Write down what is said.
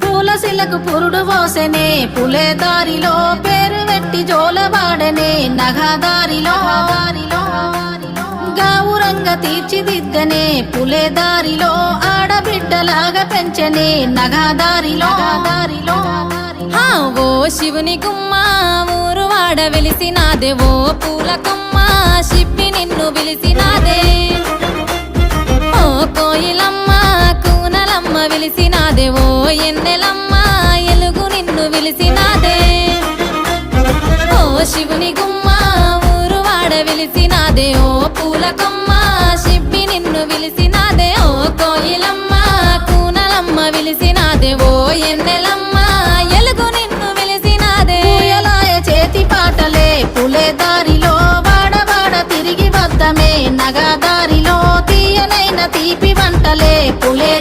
పూలసిలకు పురుడు పోసెనే పులే దారిలో పేరు వెట్టి జోలవాడనే నగదారిలో గావురంగ తీర్చిదిద్దనే పులే దారిలో ఆడబిడ్డలాగా పెంచనే నగదారిలో ఓ శివుని గుమ్మ ఊరు వాడ వెలిసినాదే ఓ పూల కొమ్మ శిప్పి నిన్ను పిలిసినాదే ఓ కోయిలమ్మ కూనలమ్మ విలిసినాదే ఓ ఎన్నెలమ్మ ఎలుగు నిన్ను విలిసినాదే ఓ శివుని గుమ్మ ఊరు వాడ వెలిసినాదే ఓ పూల కొమ్మ శిప్పి నిన్ను విలిసినాదే ఓ కోయిలమ్మ కూనలమ్మ విలిసినాదే ఓ ఎన్నెలమ్మ ఎలుగు నిన్ను విలిసినాదే పూయలాయ చేతి పాటలే పులే దారిలో వాడవాడ తిరిగి వద్దమే నగదారిలో తీయనైన తీపి వంటలే పులే